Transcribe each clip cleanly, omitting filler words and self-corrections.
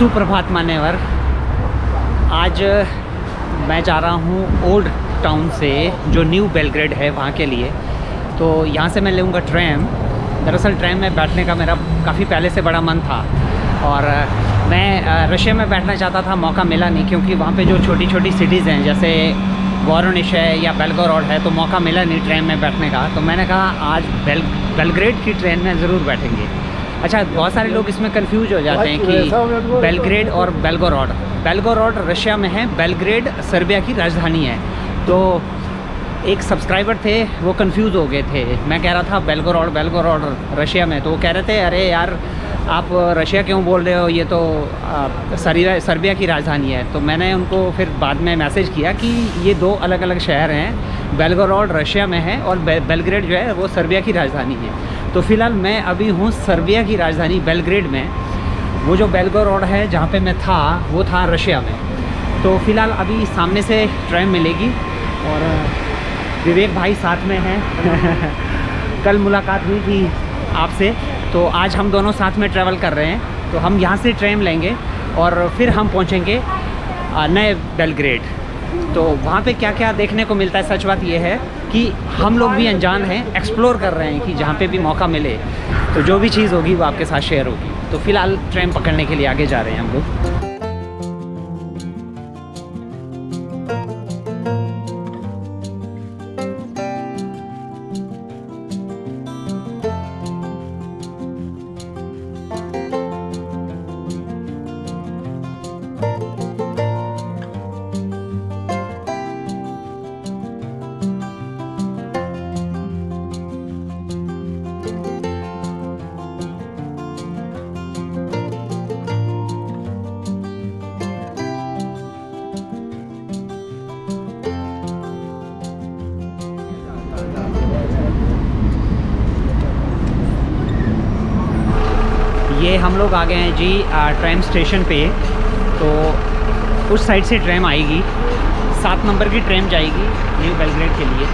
सुप्रभात मान्यवर। आज मैं जा रहा हूँ ओल्ड टाउन से जो न्यू बेलग्रेड है वहाँ के लिए। तो यहाँ से मैं लूँगा ट्रेन। दरअसल ट्रेन में बैठने का मेरा काफ़ी पहले से बड़ा मन था और मैं रशिया में बैठना चाहता था, मौका मिला नहीं क्योंकि वहाँ पे जो छोटी छोटी सिटीज़ हैं जैसे वोरोनिश है या बेलगोरोड है तो मौका मिला नहीं ट्रेन में बैठने का। तो मैंने कहा आज बेलग्रेड की ट्रेन में ज़रूर बैठेंगे। अच्छा, बहुत सारे लोग इसमें कंफ्यूज हो जाते हैं कि बेलग्रेड और बेलगोरोड। बेलगोरोड रशिया में है, बेलग्रेड सर्बिया की राजधानी है। तो एक सब्सक्राइबर थे वो कंफ्यूज हो गए थे। मैं कह रहा था बेलगोरोड रशिया में, तो वो कह रहे थे अरे यार आप रशिया क्यों बोल रहे हो, ये तो सर्बिया की राजधानी है। तो मैंने उनको फिर बाद में मैसेज किया कि ये दो अलग अलग शहर हैं, बेलगोरोड रशिया में है और बेलग्रेड जो है वो सर्बिया की राजधानी है। तो फ़िलहाल मैं अभी हूँ सर्बिया की राजधानी बेलग्रेड में। वो जो बेलगोरोड है जहाँ पे मैं था वो था रशिया में। तो फ़िलहाल अभी सामने से ट्रेन मिलेगी और विवेक भाई साथ में हैं कल मुलाकात हुई थी आपसे, तो आज हम दोनों साथ में ट्रैवल कर रहे हैं। तो हम यहाँ से ट्रेन लेंगे और फिर हम पहुँचेंगे नए बेलग्रेड। तो वहाँ पे क्या क्या देखने को मिलता है, सच बात ये है कि हम लोग भी अनजान हैं, एक्सप्लोर कर रहे हैं कि जहाँ पे भी मौका मिले तो जो भी चीज़ होगी वो आपके साथ शेयर होगी। तो फ़िलहाल ट्रेन पकड़ने के लिए आगे जा रहे हैं हम लोग। ये हम लोग आ गए हैं जी ट्रेन स्टेशन पे। तो उस साइड से ट्रेन आएगी, 7 नंबर की ट्रेन जाएगी न्यू बेलग्रेड के लिए।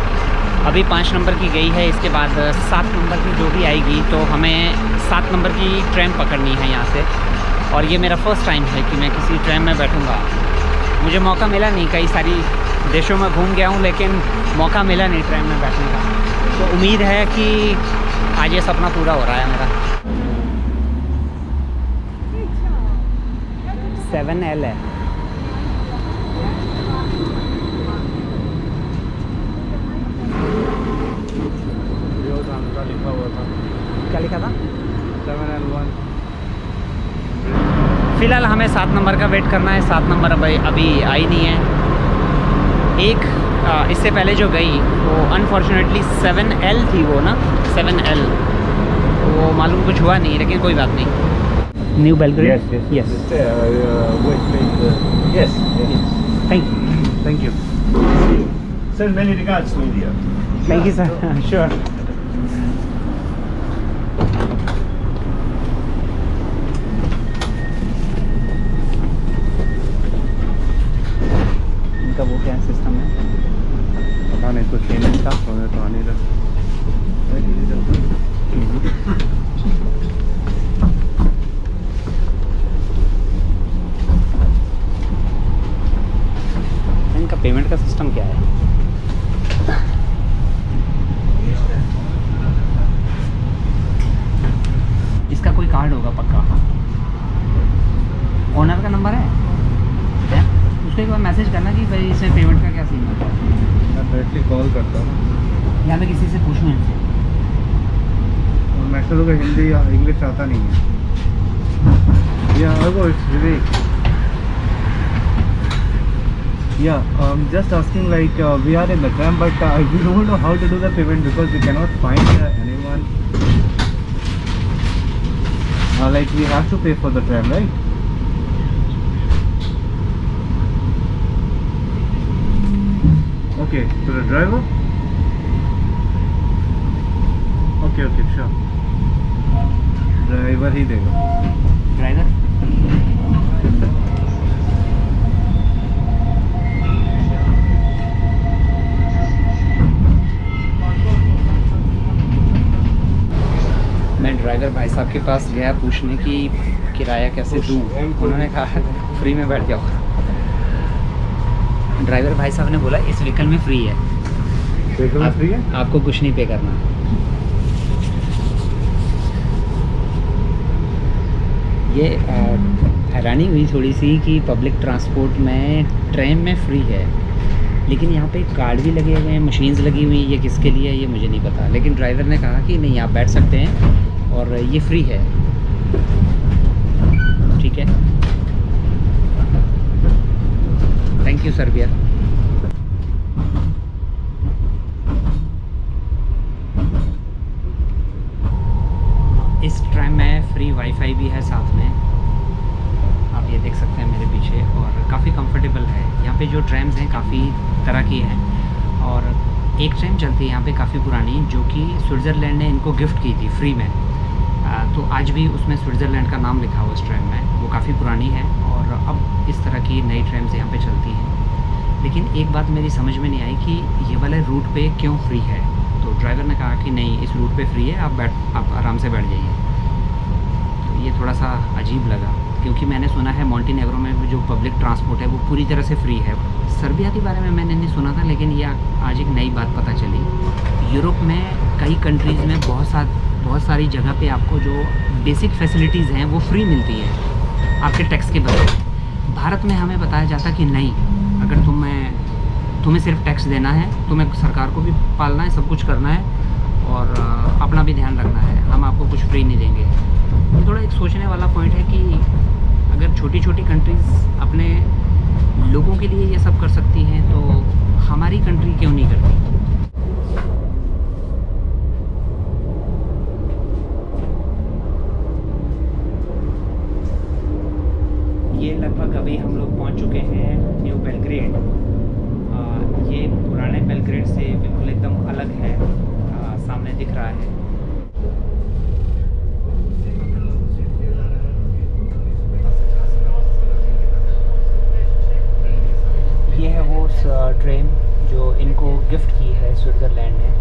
अभी 5 नंबर की गई है, इसके बाद 7 नंबर की जो भी आएगी तो हमें 7 नंबर की ट्रेन पकड़नी है यहाँ से। और ये मेरा फर्स्ट टाइम है कि मैं किसी ट्रेन में बैठूँगा। मुझे मौका मिला नहीं, कई सारी देशों में घूम गया हूँ लेकिन मौका मिला नहीं ट्रेन में बैठने का। तो उम्मीद है कि आज ये सपना पूरा हो रहा है मेरा। 7L है। लिखा हुआ था, क्या लिखा था? 7L1। फ़िलहाल हमें 7 नंबर का वेट करना है। 7 नंबर अभी आई नहीं है। एक इससे पहले जो गई वो अनफॉर्चुनेटली 7L थी वो ना, 7L। वो मालूम कुछ हुआ नहीं, लेकिन कोई बात नहीं। New Belgrade. Yes. Yes. Thank you. Send many regards to India. Thank you sir. Sure. इनका वो क्या सिस्टम है पता नहीं, कुछ नहीं था तो आने लगा। इनका पेमेंट का सिस्टम क्या है? इसका कोई कार्ड होगा पक्का। ओनर का नंबर है? उसको एक बार मैसेज करना कि भाई इसमें पेमेंट का क्या सीन है। मैं डायरेक्टली कॉल करता हूँ या मैं किसी से पूछूँ इनसे। और मैसेज को हिंदी या इंग्लिश आता नहीं है। Yeah, it's Vivek. Yeah, just asking like we are in the tram but we don't know how to do the payment because we cannot find anyone. Like we have to pay for the tram, right? Okay, to the driver? Okay, sure. Driver ही देगा। Driver driver भाई साहब के पास गया पूछने की किराया कैसे दूँ। उन्होंने कहा फ्री में बैठ जाओ। ड्राइवर भाई साहब ने बोला इस व्हीकल में फ्री है, फ्री है, आपको कुछ नहीं पे करना। ये हैरानी हुई थोड़ी सी कि पब्लिक ट्रांसपोर्ट में ट्रेन में फ्री है, लेकिन यहाँ पे कार्ड भी लगे हुए हैं, मशीन्स लगी हुई हैं। ये किसके लिए है ये मुझे नहीं पता, लेकिन ड्राइवर ने कहा कि नहीं आप बैठ सकते हैं और ये फ्री है। ठीक है, थैंक यू सर भैया। इस ट्रैम में फ्री वाईफाई भी है साथ में, आप ये देख सकते हैं मेरे पीछे, और काफ़ी कंफर्टेबल है। यहाँ पे जो ट्रैम्स हैं काफ़ी तरह की हैं, और एक ट्रेन चलती है यहाँ पे काफ़ी पुरानी, जो कि स्विट्ज़रलैंड ने इनको गिफ्ट की थी फ्री में। तो आज भी उसमें स्विट्ज़रलैंड का नाम लिखा हुआ उस ट्रेन में, वो काफ़ी पुरानी है। और अब इस तरह की नई ट्रेन्स यहाँ पे चलती हैं। लेकिन एक बात मेरी समझ में नहीं आई कि ये वाले रूट पे क्यों फ्री है। तो ड्राइवर ने कहा कि नहीं इस रूट पे फ्री है, आप आराम से बैठ जाइए। तो ये थोड़ा सा अजीब लगा, क्योंकि मैंने सुना है मोंटेनेग्रो में जो पब्लिक ट्रांसपोर्ट है वो पूरी तरह से फ्री है। सर्बिया के बारे में मैंने नहीं सुना था, लेकिन ये आज एक नई बात पता चली। यूरोप में कई कंट्रीज़ में बहुत सारी जगह पे आपको जो बेसिक फैसिलिटीज़ हैं वो फ्री मिलती हैं आपके टैक्स के बदले। भारत में हमें बताया जाता कि नहीं, अगर तुम्हें सिर्फ टैक्स देना है, तुम्हें सरकार को भी पालना है, सब कुछ करना है और अपना भी ध्यान रखना है, हम आपको कुछ फ्री नहीं देंगे। ये थोड़ा एक सोचने वाला पॉइंट है कि अगर छोटी छोटी कंट्रीज़ अपने लोगों के लिए ये सब कर सकती हैं तो हमारी कंट्री क्यों नहीं करती। ये लगभग अभी हम लोग पहुंच चुके हैं न्यू बेलग्रेड। ये पुराने बेलग्रेड से बिल्कुल एकदम अलग है, सामने दिख रहा है। ये है वो ट्रेन जो इनको गिफ्ट की है स्विट्ज़रलैंड ने।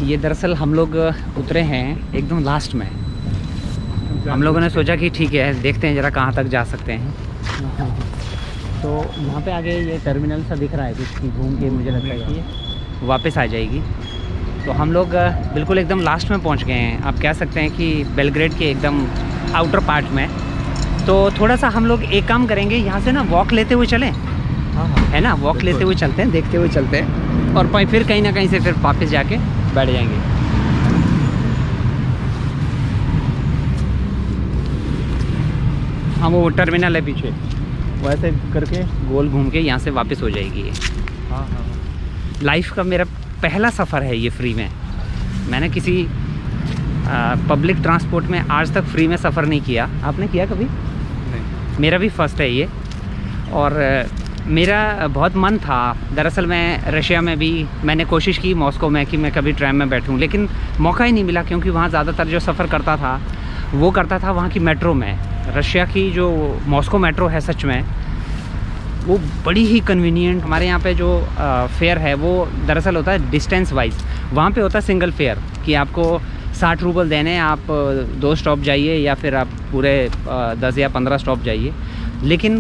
ये दरअसल हम लोग उतरे हैं एकदम लास्ट में। हम लोगों ने सोचा कि ठीक है देखते हैं ज़रा कहाँ तक जा सकते हैं। तो यहाँ पे आगे ये टर्मिनल सा दिख रहा है कुछ, घूम के मुझे लगता है कि वापस आ जाएगी। तो हम लोग बिल्कुल एकदम लास्ट में पहुँच गए हैं, आप कह सकते हैं कि बेलग्रेड के एकदम आउटर पार्ट में। तो थोड़ा सा हम लोग एक काम करेंगे, यहाँ से ना वॉक लेते हुए चलें, है ना, वॉक लेते हुए चलते हैं, देखते हुए चलते हैं, और फिर कहीं ना कहीं से फिर वापस जाके बैठ जाएंगे। हाँ वो टर्मिनल है पीछे, वैसे करके गोल घूम के यहाँ से वापस हो जाएगी ये। हाँ। लाइफ का मेरा पहला सफ़र है ये फ्री में। मैंने किसी पब्लिक ट्रांसपोर्ट में आज तक फ्री में सफ़र नहीं किया। आपने किया कभी? नहीं। मेरा भी फर्स्ट है ये। और मेरा बहुत मन था, दरअसल मैं रशिया में भी मैंने कोशिश की, मॉस्को में, कि मैं कभी ट्रेन में बैठूं, लेकिन मौका ही नहीं मिला, क्योंकि वहाँ ज़्यादातर जो सफ़र करता था वो करता था वहाँ की मेट्रो में। रशिया की जो मॉस्को मेट्रो है सच में वो बड़ी ही कन्वीनियंट। हमारे यहाँ पे जो फेयर है वो दरअसल होता है डिस्टेंस वाइज, वहाँ पे होता है सिंगल फेयर कि आपको 60 रूबल देने, आप 2 स्टॉप जाइए या फिर आप पूरे 10 या 15 स्टॉप जाइए। लेकिन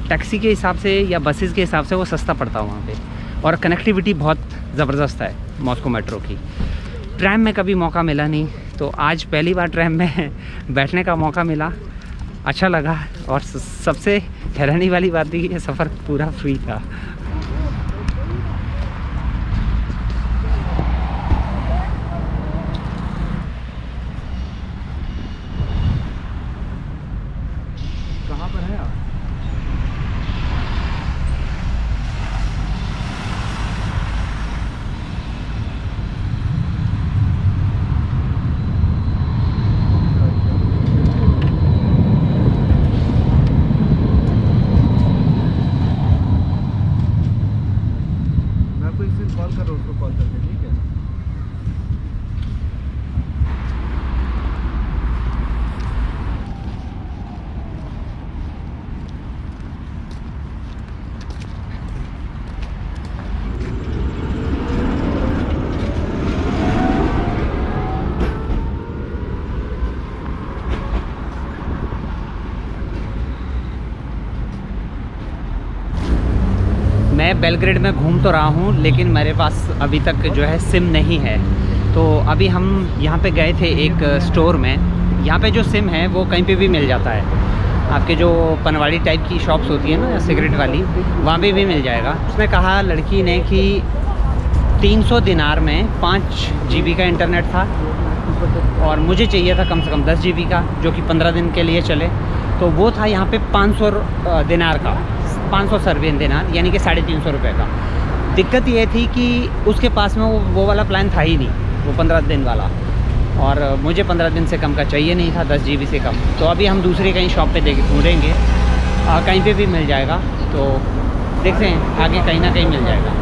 टैक्सी के हिसाब से या बसेस के हिसाब से वो सस्ता पड़ता है वहाँ पे, और कनेक्टिविटी बहुत ज़बरदस्त है मॉस्को मेट्रो की। ट्रैम में कभी मौका मिला नहीं, तो आज पहली बार ट्रैम में बैठने का मौका मिला, अच्छा लगा। और सबसे हैरानी वाली बात थी कि ये सफ़र पूरा फ्री था। कहाँ पर है आप? बेलग्रेड में घूम तो रहा हूँ, लेकिन मेरे पास अभी तक जो है सिम नहीं है। तो अभी हम यहाँ पे गए थे एक स्टोर में। यहाँ पे जो सिम है वो कहीं पे भी मिल जाता है। आपके जो पनवाड़ी टाइप की शॉप्स होती है ना सिगरेट वाली, वहाँ पे भी मिल जाएगा। उसने कहा लड़की ने कि 300 दिनार में 5 GB का इंटरनेट था, और मुझे चाहिए था कम से कम 10 GB का, जो कि 15 दिन के लिए चले। तो वो था यहाँ पे 500 दिनार का, 500 सर्बियन दिनार, यानी कि 350 रुपये का। दिक्कत ये थी कि उसके पास में वो वाला प्लान था ही नहीं, वो 15 दिन वाला, और मुझे 15 दिन से कम का चाहिए नहीं था, 10 GB से कम। तो अभी हम दूसरी कहीं शॉप पे ढूंढेंगे, कहीं पे भी मिल जाएगा। तो देखते हैं आगे कहीं ना कहीं मिल जाएगा।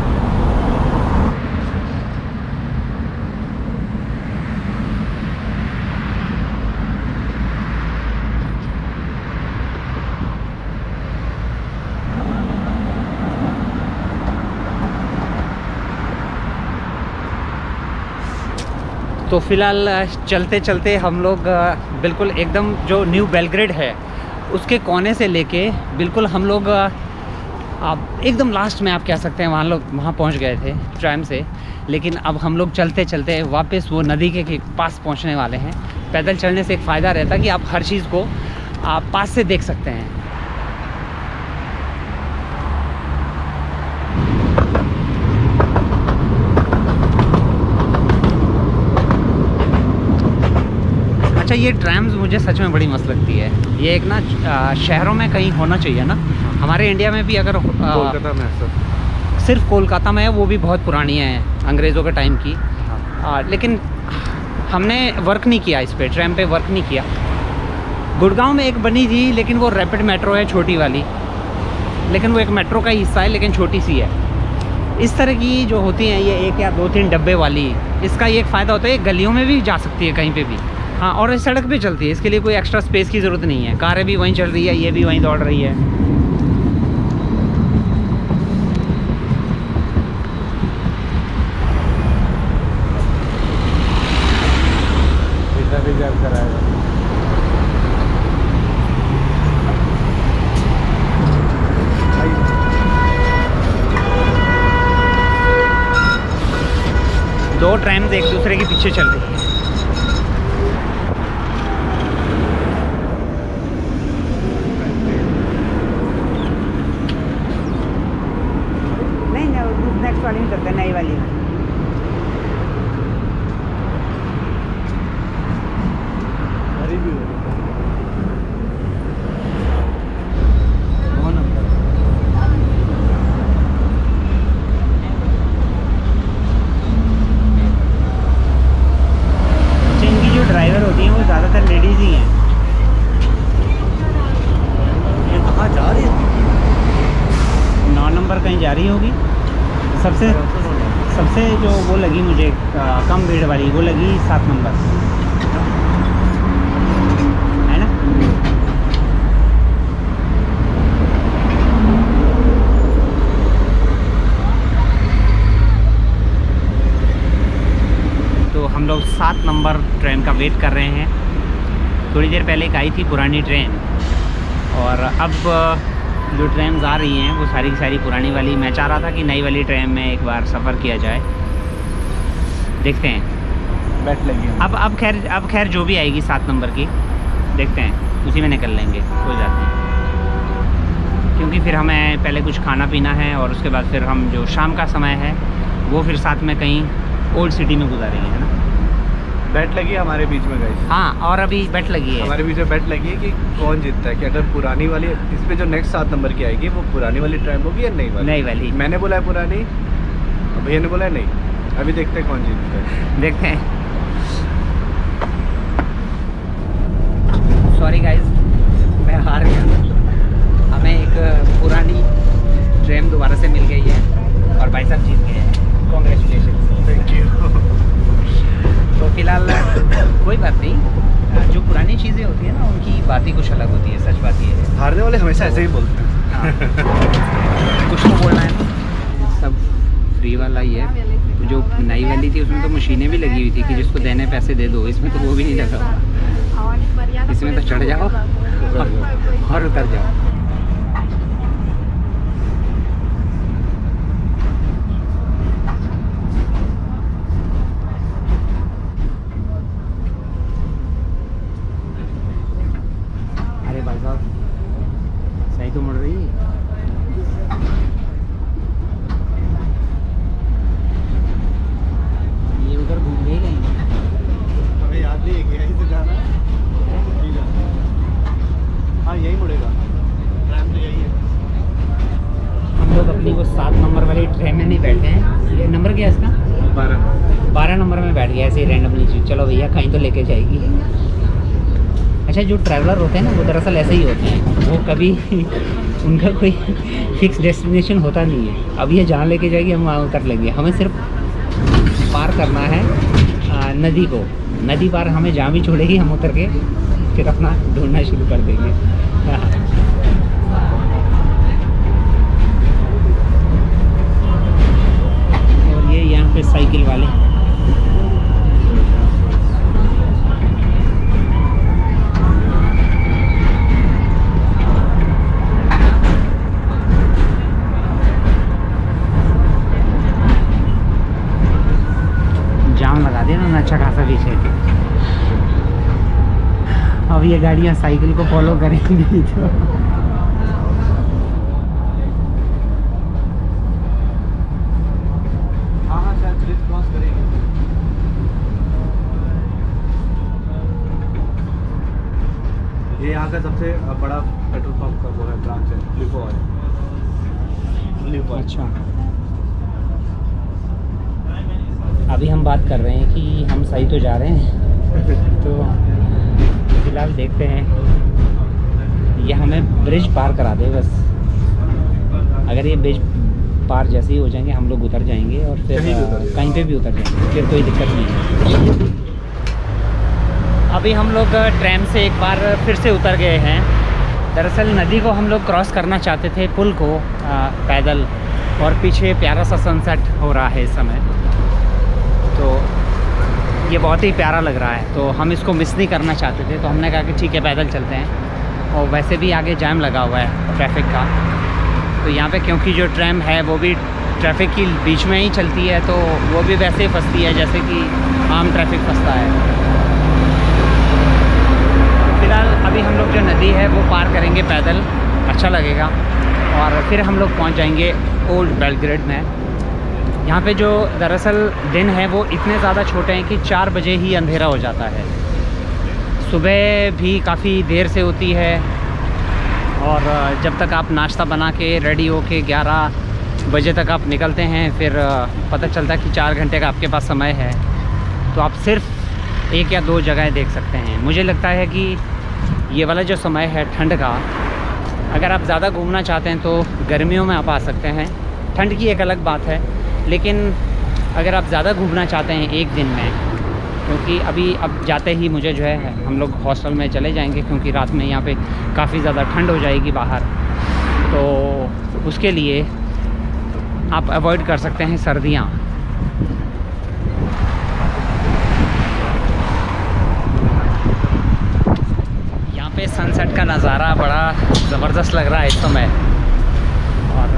तो फ़िलहाल चलते चलते हम लोग बिल्कुल एकदम जो न्यू बेलग्रेड है उसके कोने से लेके बिल्कुल हम लोग आप एकदम लास्ट में आप कह सकते हैं वहाँ पहुँच गए थे ट्रैम से। लेकिन अब हम लोग चलते चलते वापस वो नदी के पास पहुँचने वाले हैं। पैदल चलने से एक फ़ायदा रहता है कि आप हर चीज़ को आप पास से देख सकते हैं। अच्छा, ये ट्रैम्स मुझे सच में बड़ी मस्त लगती है। ये एक ना शहरों में कहीं होना चाहिए ना। हमारे इंडिया में भी अगर कोलकाता में सिर्फ कोलकाता में है, वो भी बहुत पुरानी है, अंग्रेज़ों के टाइम की। लेकिन हमने वर्क नहीं किया इस पे, ट्रैम पे वर्क नहीं किया। गुड़गांव में एक बनी थी, लेकिन वो रैपिड मेट्रो है छोटी वाली, लेकिन वो एक मेट्रो का हिस्सा है, लेकिन छोटी सी है। इस तरह की जो होती हैं ये 1 या 2-3 डब्बे वाली, इसका ये एक फ़ायदा होता है, गलियों में भी जा सकती है कहीं पे भी। हाँ, और इस सड़क पे चलती है, इसके लिए कोई एक्स्ट्रा स्पेस की ज़रूरत नहीं है। कारें भी वहीं चल रही है, ये भी वहीं दौड़ रही है। इतना भी जब कराएगा। दो ट्रेन एक दूसरे के पीछे चल रही है। नेक्स्ट वाली में चलते हैं, नई वाली में। इनकी जो ड्राइवर होती हैं वो ज़्यादातर लेडीज़ ही हैं। ये कहाँ जा रही है? 9 नंबर कहीं जा रही होगी। सबसे जो वो लगी मुझे कम भीड़ वाली, वो लगी 7 नंबर, है ना। तो हम लोग 7 नंबर ट्रेन का वेट कर रहे हैं। थोड़ी देर पहले एक आई थी पुरानी ट्रेन, और अब जो ट्रेन आ रही हैं वो सारी की सारी पुरानी वाली। मैं चाह रहा था कि नई वाली ट्रेन में एक बार सफ़र किया जाए, देखते हैं। बैठ लगी अब खैर जो भी आएगी 7 नंबर की, देखते हैं, उसी में निकल लेंगे, कोई बात नहीं। क्योंकि फिर हमें पहले कुछ खाना पीना है, और उसके बाद फिर हम जो शाम का समय है वो फिर साथ में कहीं ओल्ड सिटी में गुजारेंगे, है ना। बैट लगी है हमारे बीच में गाइस। हाँ, और अभी बैट लगी है हमारे बीच में बैट लगी है कि कौन जीतता है, कि अगर पुरानी वाली इस पे जो नेक्स्ट 7 नंबर की आएगी वो पुरानी वाली ट्रेन होगी या नई वाली। नई वाली मैंने बोला है पुरानी, भैया ने बोला है नहीं। अभी देखते हैं कौन जीतता है, देखते हैं। सॉरी गाइस, मैं हार गया। हमें एक पुरानी ट्रेन दोबारा से मिल गई है, और भाई साहब जीत गए हैं। कॉन्ग्रेचुलेशन। Thank you. तो फिलहाल कोई बात नहीं, जो पुरानी चीज़ें होती है ना उनकी बात ही कुछ अलग होती है। सच बात ये है, हारने वाले हमेशा ऐसे ही बोलते हैं। हाँ। कुछ तो बोलना है ना। सब फ्री वाला ही है। जो नई वाली थी उसमें तो मशीनें भी लगी हुई थी कि जिसको देने पैसे दे दो। इसमें तो वो भी नहीं लगा हुआ। इसमें तो चढ़ जाओ और उतर जाओ। ट्रेन में नहीं बैठे हैं। ये नंबर क्या है इसका? 12 नंबर में बैठ गया ऐसे ही रैंडमली। चलो भैया कहीं तो लेके जाएगी। अच्छा, जो ट्रैवलर होते हैं ना वो दरअसल ऐसे ही होते हैं, वो कभी उनका कोई फिक्स डेस्टिनेशन होता नहीं है। अब ये जहाँ लेके जाएगी हम वहाँ उतर लेंगे। हमें सिर्फ पार करना है नदी को। नदी पार हमें जहाँ भी छोड़ेगी हम उतर के फिर अपना ढूंढना शुरू कर देंगे। और ये यहाँ पे साइकिल वाले जाम लगा दिया ना अच्छा खासा पीछे। अब ये गाड़ियाँ साइकिल को फॉलो करेंगी तो हाँ शायद ब्रिज क्रॉस करेगी। ये यहाँ का सबसे बड़ा पेट्रोल पंप का वो है ब्रांच है लिपो। अच्छा, अभी हम बात कर रहे हैं कि हम सही तो जा रहे हैं। तो फिलहाल देखते हैं, ये हमें ब्रिज पार करा दे बस। अगर ये ब्रिज पार जैसे ही हो जाएंगे हम लोग उतर जाएंगे और फिर कहीं पे भी उतर जाएंगे, फिर कोई दिक्कत नहीं है। अभी हम लोग ट्रेन से एक बार फिर से उतर गए हैं। दरअसल नदी को हम लोग क्रॉस करना चाहते थे, पुल को पैदल, और पीछे प्यारा सा सनसेट हो रहा है इस समय। तो ये बहुत ही प्यारा लग रहा है, तो हम इसको मिस नहीं करना चाहते थे, तो हमने कहा कि ठीक है पैदल चलते हैं। और वैसे भी आगे जाम लगा हुआ है ट्रैफिक का, तो यहाँ पे क्योंकि जो ट्रेन है वो भी ट्रैफिक की बीच में ही चलती है, तो वो भी वैसे ही फंसती है जैसे कि आम ट्रैफिक फंसता है। फिलहाल अभी हम लोग जो नदी है वो पार करेंगे पैदल, अच्छा लगेगा, और फिर हम लोग पहुँच जाएंगे ओल्ड बेलग्रेड में। यहाँ पे जो दरअसल दिन है वो इतने ज़्यादा छोटे हैं कि 4 बजे ही अंधेरा हो जाता है। सुबह भी काफ़ी देर से होती है, और जब तक आप नाश्ता बना के रेडी होके 11 बजे तक आप निकलते हैं, फिर पता चलता है कि 4 घंटे का आपके पास समय है, तो आप सिर्फ 1 या 2 जगह देख सकते हैं। मुझे लगता है कि ये वाला जो समय है ठंड का, अगर आप ज़्यादा घूमना चाहते हैं तो गर्मियों में आप आ सकते हैं। ठंड की एक अलग बात है, लेकिन अगर आप ज़्यादा घूमना चाहते हैं एक दिन में, क्योंकि अभी अब जाते ही मुझे जो है हम लोग हॉस्टल में चले जाएंगे, क्योंकि रात में यहाँ पे काफ़ी ज़्यादा ठंड हो जाएगी बाहर, तो उसके लिए आप अवॉइड कर सकते हैं सर्दियाँ। यहाँ पे सनसेट का नज़ारा बड़ा ज़बरदस्त लग रहा है इस समय। और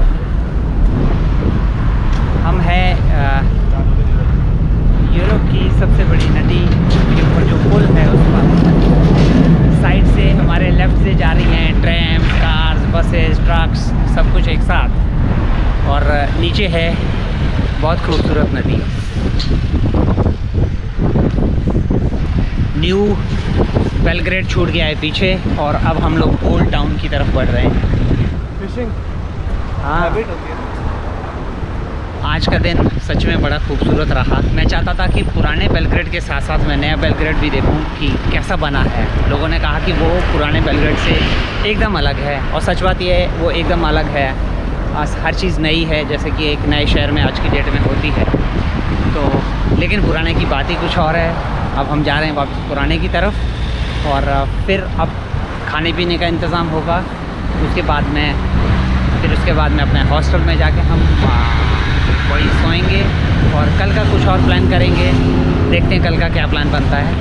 हम हैं यूरोप की सबसे बड़ी नदी के ऊपर जो पुल है उस पर। साइड से हमारे लेफ़्ट से जा रही हैं ट्रैम, कार्स, बसेस, ट्रक्स, सब कुछ एक साथ, और नीचे है बहुत खूबसूरत नदी। न्यू बेलग्रेड छूट गया है पीछे, और अब हम लोग ओल्ड टाउन की तरफ बढ़ रहे हैं। फिशिंग हाँ, आज का दिन सच में बड़ा खूबसूरत रहा। मैं चाहता था कि पुराने बेलग्रेड के साथ साथ मैं नया बेलग्रेड भी देखूं कि कैसा बना है। लोगों ने कहा कि वो पुराने बेलग्रेड से एकदम अलग है, और सच बात ये है वो एकदम अलग है। हर चीज़ नई है, जैसे कि एक नए शहर में आज की डेट में होती है। तो लेकिन पुराने की बात ही कुछ और है। अब हम जा रहे हैं वापस पुराने की तरफ, और फिर अब खाने पीने का इंतज़ाम होगा। उसके बाद में अपने हॉस्टल में जाके हम वही सोएंगे, और कल का कुछ और प्लान करेंगे। देखते हैं कल का क्या प्लान बनता है।